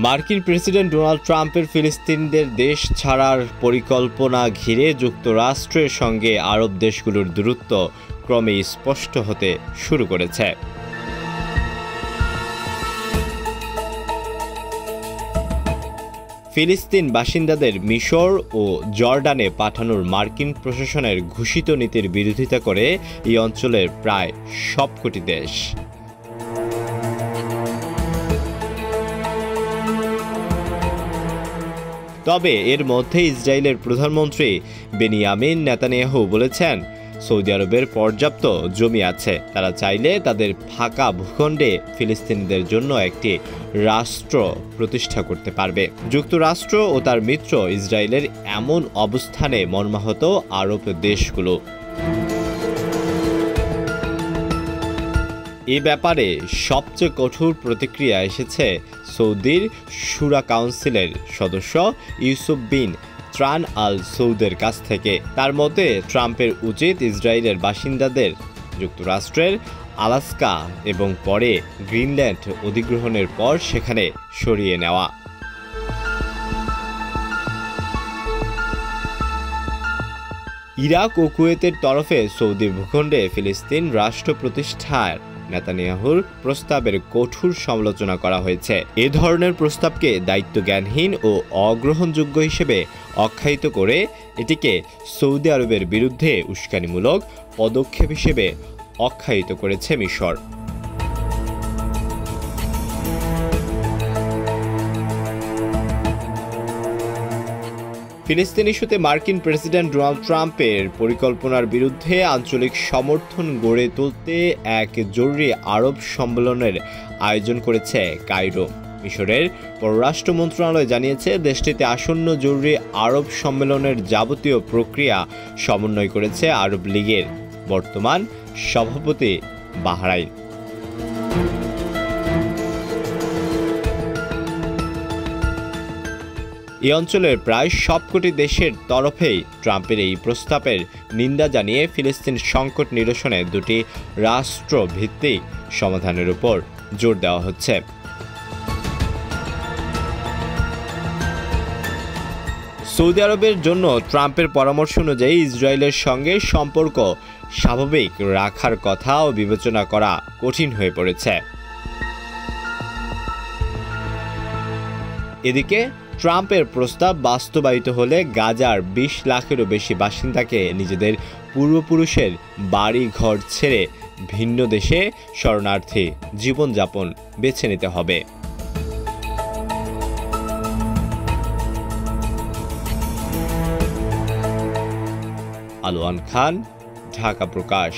মার্কিন president Donald ট্রাম্পের ফিলিস্তিনিদের দেশ ছাড়ার পরিকল্পনা ঘিরে যুক্তরাষ্ট্রের সঙ্গে আরব দেশগুলোর দূরত্ব ক্রমেই স্পষ্ট হতে শুরু করেছে। ফিলিস্তিন বাসিন্দাদের মিশর ও জর্ডানে পাঠানোর মার্কিন প্রশাসনের ঘোষিত নীতির বিরোধিতা করে এই অঞ্চলের প্রায় সবকটি দেশ। তবে এর মধ্যে ইসরায়েলের প্রধানমন্ত্রী বেনিয়ামিন নেতানিয়াহু বলেছেন, সৌদি আরবের পর্যাপ্ত জমি আছে, তারা চাইলে তাদের ফাঁকা ভূখণ্ডে ফিলিস্তিনিদের জন্য একটি রাষ্ট্র প্রতিষ্ঠা করতে পারবে। যুক্তরাষ্ট্র ও তার মিত্র ইসরায়েলের এমন অবস্থানে মর্মাহত আরব দেশগুলো। এ ব্যাপারে সবচেয়ে কঠোর প্রতিক্রিয়া এসেছে সৌদির শুরা কাউন্সিলের সদস্য ইউসুফ বিন ত্রান আল সৌদের কাছ থেকে। তার মতে, ট্রাম্পের উচিত ইসরায়েলের বাসিন্দাদের যুক্তরাষ্ট্রের আলাস্কা এবং পরে গ্রিনল্যান্ড অধিগ্রহণের পর সেখানে সরিয়ে নেওয়া। ইরাক ও কুয়েতের তরফে সৌদি ভূখণ্ডে ফিলিস্তিন রাষ্ট্র প্রতিষ্ঠার নেতানিয়াহুর প্রস্তাবের কঠোর সমালোচনা করা হয়েছে। এ ধরনের প্রস্তাবকে দায়িত্বজ্ঞানহীন ও অগ্রহণযোগ্য হিসেবে আখ্যায়িত করে এটিকে সৌদি আরবের বিরুদ্ধে উস্কানিমূলক পদক্ষেপ হিসেবে আখ্যায়িত করেছে মিশর। ফিলিস্তিন ইস্যুতে মার্কিন প্রেসিডেন্ট ডোনাল্ড ট্রাম্পের পরিকল্পনার বিরুদ্ধে আঞ্চলিক সমর্থন গড়ে তুলতে এক জরুরি আরব সম্মেলনের আয়োজন করেছে কায়রো। মিশরের পররাষ্ট্র মন্ত্রণালয় জানিয়েছে, দেশটিতে আসন্ন জরুরি আরব সম্মেলনের যাবতীয় প্রক্রিয়া সমন্বয় করেছে আরব লীগের বর্তমান সভাপতি বাহরাইন। এই অঞ্চলের প্রায় সবকটি দেশের তরফেই ট্রাম্পের এই প্রস্তাবের নিন্দা জানিয়ে ফিলিস্তিন সংকট নিরসনে দুটি রাষ্ট্রভিত্তিক সমাধানের উপর জোর দেওয়া হচ্ছে। সৌদি আরবের জন্য ট্রাম্পের পরামর্শ অনুযায়ী ইসরায়েলের সঙ্গে সম্পর্ক স্বাভাবিক রাখার কথাও বিবেচনা করা কঠিন হয়ে পড়েছে। এদিকে ট্রাম্পের প্রস্তাব বাস্তবায়িত হলে গাজার ২০ লাখেরও বেশি বাসিন্দাকে নিজেদের পূর্বপুরুষের বাড়ি ঘর ছেড়ে ভিন্ন দেশে শরণার্থী জীবনযাপন বেছে নিতে হবে। আলোয়ান খান, ঢাকা প্রকাশ।